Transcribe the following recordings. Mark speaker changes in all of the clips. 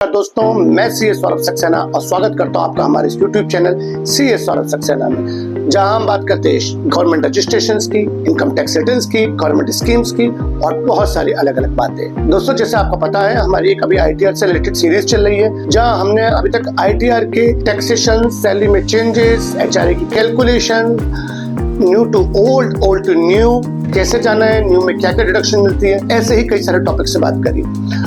Speaker 1: दोस्तों, मैं सीए सौरभ सक्सेना और स्वागत करता हूं आपका हमारे इस YouTube channel CA Saurabh Saxena में, जहां हम बात करते हैं गवर्नमेंट रजिस्ट्रेशंस की, इनकम टैक्स रिटर्न्स की, गवर्नमेंट स्कीम्स की और बहुत सारी अलग अलग बातें। दोस्तों, जैसे आपको पता है, हमारी एक अभी आईटीआर से रिलेटेड सीरीज चल रही है, जहां हमने अभी तक आईटीआर के टैक्सेशन, सैलरी में चेंजेस, एचआरए की calculation, new to old, old to new कैसे जाना है, न्यू में क्या क्या डिडक्शन मिलती है, ऐसे ही कई सारे टॉपिक से बात करी।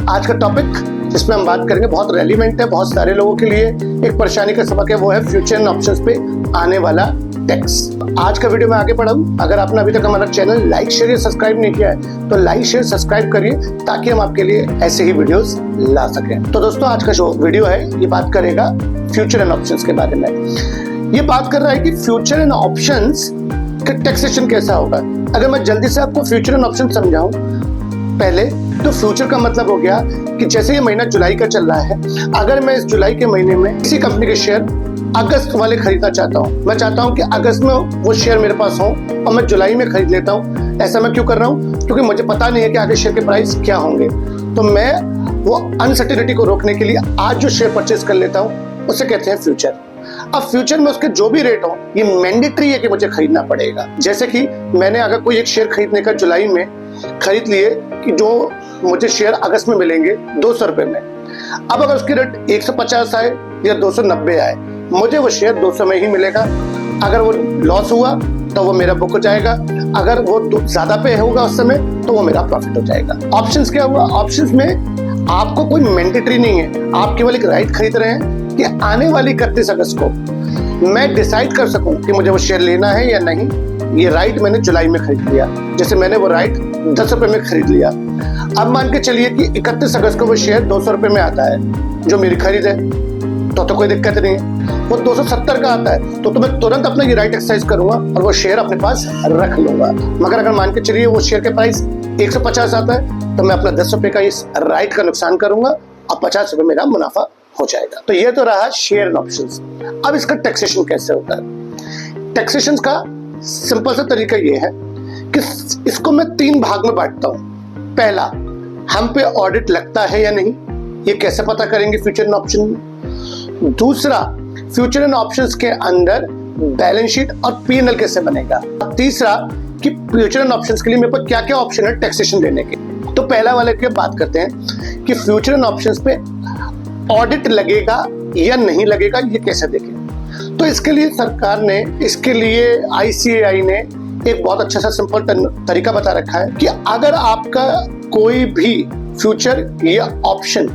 Speaker 1: आज का टॉपिक जिसमें हम बात करेंगे बहुत रेलिवेंट है, बहुत सारे लोगों के लिए एक परेशानी का सबक है, वो है फ्यूचर एंड ऑप्शंस पे आने वाला टैक्स। आज का वीडियो में आगे बढ़ाऊं, अगर आपने अभी तक हमारा चैनल लाइक शेयर या सब्सक्राइब नहीं किया है तो लाइक शेयर सब्सक्राइब करिए, ताकि हम आपके लिए ऐसे ही वीडियोस ला सकें। तो दोस्तों, आज का जो वीडियो है ये बात करेगा फ्यूचर एंड ऑप्शंस के बारे में। ये बात कर रहा है कि फ्यूचर एंड ऑप्शंस का टैक्सेशन कैसा होगा। अगर मैं जल्दी से आपको फ्यूचर एंड ऑप्शन समझाऊं पहले, तो फ्यूचर का मतलब हो गया कि जैसे ये महीना जुलाई का चल रहा है, अगर मैं इस जुलाई के महीने में किसी कंपनी के शेयर अगस्त वाले खरीदना चाहता हूँ, मैं चाहता हूँ कि अगस्त में वो शेयर मेरे पास हो और मैं जुलाई में खरीद लेता हूँ। ऐसा मैं क्यों कर रहा हूँ? क्योंकि मुझे पता नहीं है कि आगे शेयर के प्राइस क्या होंगे, तो मैं वो अनसर्टेनिटी को रोकने के लिए आज जो शेयर परचेज कर लेता हूँ उसे कहते हैं फ्यूचर। अब फ्यूचर में उसके जो भी रेट हो, ये मैंडेटरी है कि मुझे खरीदना पड़ेगा। जैसे कि मैंने अगर कोई एक शेयर खरीदने का जुलाई में खरीद लिए कि जो मुझे शेयर अगस्त में मिलेंगे 200 रुपए में, अब अगर उसकी रेट 150 आए या 290 आए, मुझे वो शेयर 200 में ही मिलेगा। अगर वो लॉस हुआ तो वो मेरा बुक हो जाएगा, अगर वो ज्यादा पे होगा उस समय तो वो मेरा प्रॉफिट हो जाएगा। ऑप्शंस क्या हुआ? ऑप्शंस में आपको कोई मैंडेटरी नहीं है, आप केवल एक राइट खरीद रहे हैं कि आने वाली 31 अगस्त को मैं डिसाइड कर सकूं कि मुझे वो शेयर लेना है या नहीं। ये राइट मैंने जुलाई में खरीद लिया, जैसे मैंने वो राइट 10 रुपए में खरीद लिया। अब मान के चलिए कि 31 अगस्त को वो शेयर 200 रुपए में आता है, जो मेरी खरीद है, तो कोई दिक्कत नहीं है। वो 270 का आता है तो मैं तुरंत अपना ये राइट एक्सरसाइज करूंगा और वो शेयर अपने पास रख लूंगा। मगर अगर मान के चलिए वो शेयर के प्राइस 150 आता है तो मैं अपना 10 रुपए का इस राइट का नुकसान करूंगा और 50 रुपए मेरा मुनाफा हो जाएगा। तो ये तो रहा शेयर एंड ऑप्शंस। अब इसका टैक्सेशन कैसे होता है? टैक्सेशन का सिंपल सा तरीका ये है कि इसको मैं 3 भाग में बांटता हूं। पहला, हम पे ऑडिट लगता है या नहीं, ये कैसे पता करेंगे फ्यूचर एंड ऑप्शन में। दूसरा, फ्यूचर एंड ऑप्शंस के अंदर बैलेंस शीट और पीएनएल कैसे बनेगा। तीसरा, कि फ्यूचर एंड ऑप्शंस के लिए मेरे पास क्या क्या ऑप्शन है टैक्सेशन देने के। तो पहला वाले की बात करते हैं कि फ्यूचर एंड ऑप्शंस पे ऑडिट लगेगा या नहीं लगेगा, ये कैसे देखें। तो इसके लिए सरकार ने, इसके लिए आईसीएआई ने एक बहुत अच्छा सा सिंपल तरीका बता रखा है कि अगर आपका कोई भी फ्यूचर या ऑप्शन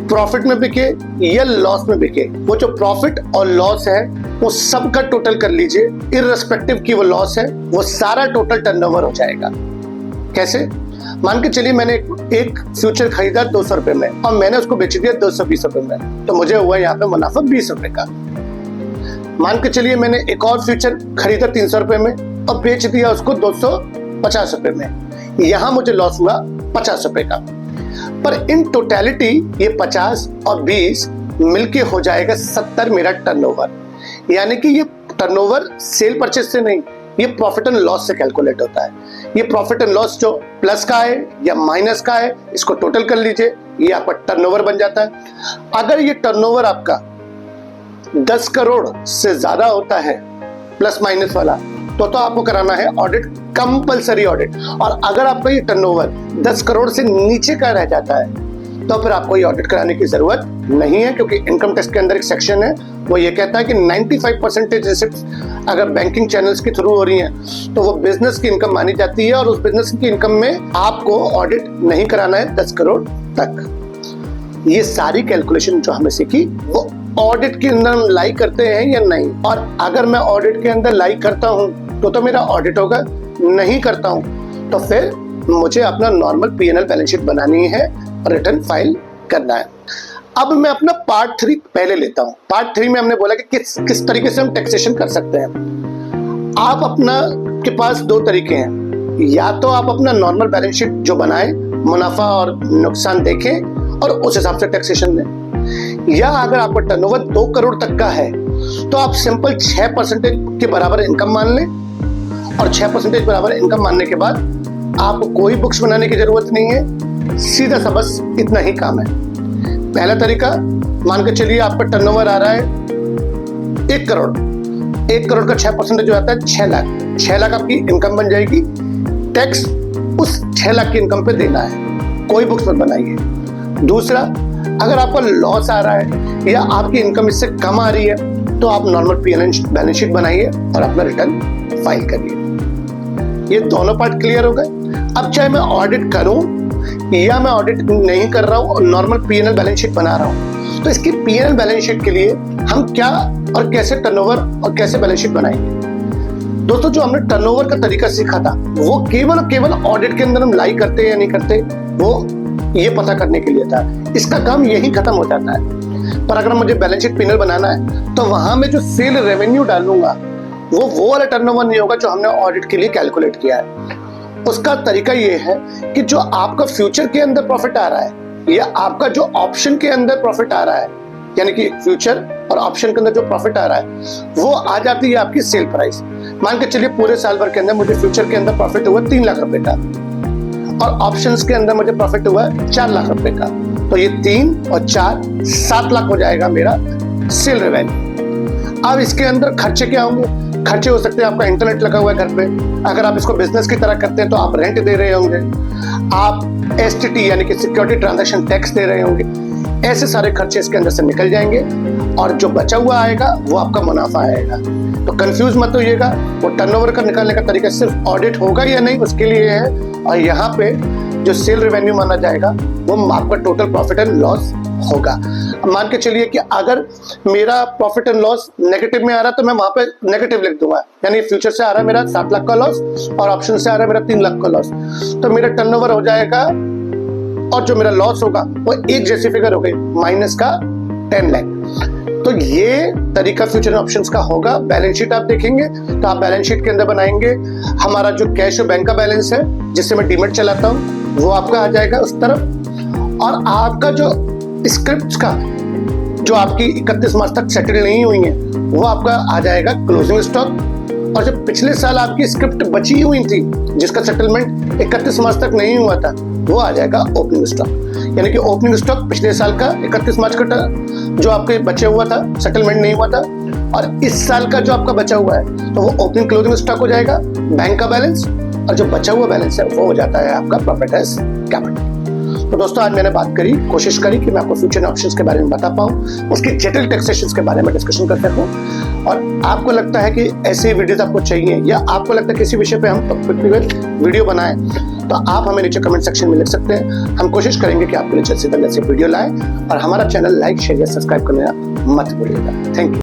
Speaker 1: प्रॉफिट में बिके या लॉस में बिके, वो जो प्रॉफिट और लॉस है वो सबका टोटल कर लीजिए, इररिस्पेक्टिव की वो लॉस है, वो सारा टोटल टर्नओवर हो जाएगा। कैसे? मान के चलिए मैंने एक फ्यूचर खरीदा 200 रुपए में और मैंने उसको बेच दिया 220 रुपए में, तो मुझे हुआ यहाँ पे मुनाफा 20 रुपए का। मान के चलिए मैंने एक और फ्यूचर खरीदा 300 रुपए में और बेच दिया उसको 250 रुपए में, यहाँ मुझे लॉस हुआ 50 रुपए का। पर इन टोटलिटी ये 50 और 20 मिलके हो जाएगा 70 मेरा टर्नओवर। यानी कि ये टर्नओवर सेल परचेज से नहीं, ये प्रॉफिट एंड लॉस से कैलकुलेट होता है। ये प्रॉफिट एंड लॉस जो प्लस का है या माइनस का है, इसको टोटल कर लीजिए, ये आपका टर्नओवर बन जाता है। अगर ये टर्नओवर आपका 10 करोड़ से ज्यादा होता है प्लस माइनस वाला, तो आपको कराना है ऑडिट, कंपलसरी ऑडिट। और अगर आपका ये टर्नओवर 10 करोड़ से नीचे का रह जाता है तो फिर आपको ये ऑडिट कराने की जरूरत नहीं है, क्योंकि इनकम टैक्स के अंदर एक सेक्शन है, वो ये कहता है कि 95% रिसिप्ट्स अगर बैंकिंग चैनल्स के थ्रू हो रही हैं तो वो बिजनेस की इनकम मानी जाती है और उस बिजनेस की इनकम में आपको ऑडिट नहीं कराना है 10 करोड़ तक। ये सारी कैलकुलेशन जो हमें सीखी वो ऑडिट के अंदर हम लाई करते हैं या नहीं, और अगर मैं ऑडिट के अंदर लाई करता हूं तो मेरा ऑडिट होगा, नहीं करता हूं तो फिर मुझे अपना नॉर्मल पीएनएल बैलेंस शीट बनानी है और रिटर्न फाइल करना है। अब मैं अपना पार्ट 3 पहले लेता हूं। पार्ट 3 में हमने बोला कि किस तरीके से हम टैक्सेशन कर सकते हैं। आप अपना के पास 2 तरीके हैं, या तो आप अपना नॉर्मल बैलेंस शीट जो बनाए, मुनाफा और नुकसान देखें और उस हिसाब से टैक्सेशन दें, या अगर आपका टर्नओवर 2 करोड़ तक का है तो आप सिंपल 6% के बराबर इनकम मान लें, और 6% बराबर इनकम मानने के बाद आपको कोई बुक्स बनाने की जरूरत नहीं है, सीधा सा बस इतना ही काम है। पहला तरीका, मान के चलिए आपका टर्नओवर आ रहा है 1 करोड़। 1 करोड़ का 6% जो आता है 6 लाख। 6 लाख आपकी इनकम बन जाएगी। टैक्स उस 6 लाख की इनकम पे देना है, कोई बुक्स मत बनाइए। दूसरा, अगर आपका लॉस आ रहा है या आपकी इनकम इससे कम आ रही है तो आप नॉर्मल बैलेंस शीट बनाइए और अपना रिटर्न फाइल करिए। ये दोनों पार्ट क्लियर हो गए। अब चाहे मैं ऑडिट करूं या मैं ऑडिट नहीं कर रहा हूं और नॉर्मल P&L बैलेंस शीट बना रहा हूं, तो इसकी P&L बैलेंस शीट के लिए हम क्या और कैसे टर्नओवर और कैसे बैलेंस शीट बनाएंगे। दोस्तों, जो हमने टर्नओवर का तरीका सीखा था वो केवल ऑडिट के अंदर हम लाई करते या नहीं करते, वो ये पता करने के लिए था। इसका काम यही खत्म हो जाता है। पर अगर मुझे बैलेंस शीट P&L बनाना है तो वहां में जो सेल रेवेन्यू डालूंगा वो वाला टर्नओवर नहीं होगा जो हमने ऑडिट के लिए कैलकुलेट किया है। उसका तरीका ये है कि जो आपका फ्यूचर के अंदर प्रॉफिट आ रहा है या आपका जो ऑप्शन के अंदर प्रॉफिट आ रहा है, यानी कि फ्यूचर और ऑप्शन के अंदर जो प्रॉफिट आ रहा है वो आ जाती है आपकी सेल प्राइस। मान के चलिए पूरे साल भर के अंदर मुझे फ्यूचर के अंदर प्रॉफिट हुआ 3 लाख रुपए का और ऑप्शंस के अंदर मुझे प्रॉफिट हुआ 4 लाख रुपए का, तो ये 3 और 4 7 लाख हो जाएगा मेरा सेल रेवेन्यू। अब इसके अंदर खर्चे क्या होंगे? खर्चे हो सकते हैं, आपका इंटरनेट लगा हुआ है घर पे, अगर आप इसको बिजनेस की तरह करते हैं तो आप रेंट दे रहे होंगे, आप STT यानी कि सिक्योरिटी ट्रांजैक्शन टैक्स दे रहे होंगे। ऐसे सारे खर्चे इसके अंदर से निकल जाएंगे और जो बचा हुआ आएगा वो आपका मुनाफा आएगा। तो कंफ्यूज मत होइएगा, वो टर्नओवर का निकालने का तरीका सिर्फ ऑडिट होगा या नहीं उसके लिए है, और यहाँ पे जो सेल रेवेन्यू माना जाएगा वो आपका टोटल प्रॉफिट एंड लॉस होगा। मान के चलिए कि अगर मेरा प्रॉफिट एंड लॉस नेगेटिव में आ रहा है तो मैं वहां पे नेगेटिव लिख दूंगा, यानी फ्यूचर से आ रहा है मेरा 7 लाख का लॉस और ऑप्शन से आ रहा है मेरा 3 लाख का लॉस, तो मेरा टर्नओवर हो जाएगा और जो मेरा लॉस होगा वो एक जैसी फिगर हो गई, माइनस का 10 लाख। तो ये तरीका फ्यूचर ऑप्शंस का होगा। बैलेंस शीट आप देखेंगे तो आप बैलेंस शीट के अंदर बनाएंगे हमारा जो कैश और बैंक का बैलेंस है जिससे मैं डीमेट चलाता हूँ वो आपका आ जाएगा उस तरफ, और आपका जो स्क्रिप्ट का जो आपकी 31 मार्च तक सेटल नहीं हुई है वो आपका आ जाएगा क्लोजिंग स्टॉक, और जो पिछले साल आपकी स्क्रिप्ट बची हुई थी जिसका सेटलमेंट 31 मार्च तक नहीं हुआ था वो आ जाएगा ओपनिंग स्टॉक। यानी कि ओपनिंग स्टॉक पिछले साल का 31 मार्च का जो आपके बचे हुआ था, सेटलमेंट नहीं हुआ था, और इस साल का जो आपका बचा हुआ है तो वो ओपनिंग क्लोजिंग स्टॉक हो जाएगा, बैंक का बैलेंस, और जो बचा हुआ बैलेंस है वो हो जाता है आपका प्रॉफिट एज कैपिटल। तो दोस्तों, आज मैंने बात करी, कोशिश करी कि मैं आपको फ्यूचर ऑप्शंस के बारे में बता पाऊँ, उसकी जटिल टैक्सेशन के बारे में डिस्कशन कर सकूँ। और आपको लगता है कि ऐसी वीडियोस आपको चाहिए या आपको लगता है किसी विषय पे हम वीडियो बनाएं तो आप हमें नीचे कमेंट सेक्शन में लिख सकते हैं। हम कोशिश करेंगे कि आपके लिए जल्द से जल्द ऐसे वीडियो लाएं, और हमारा चैनल लाइक शेयर या सब्सक्राइब करना मत भूलिएगा। Thank you.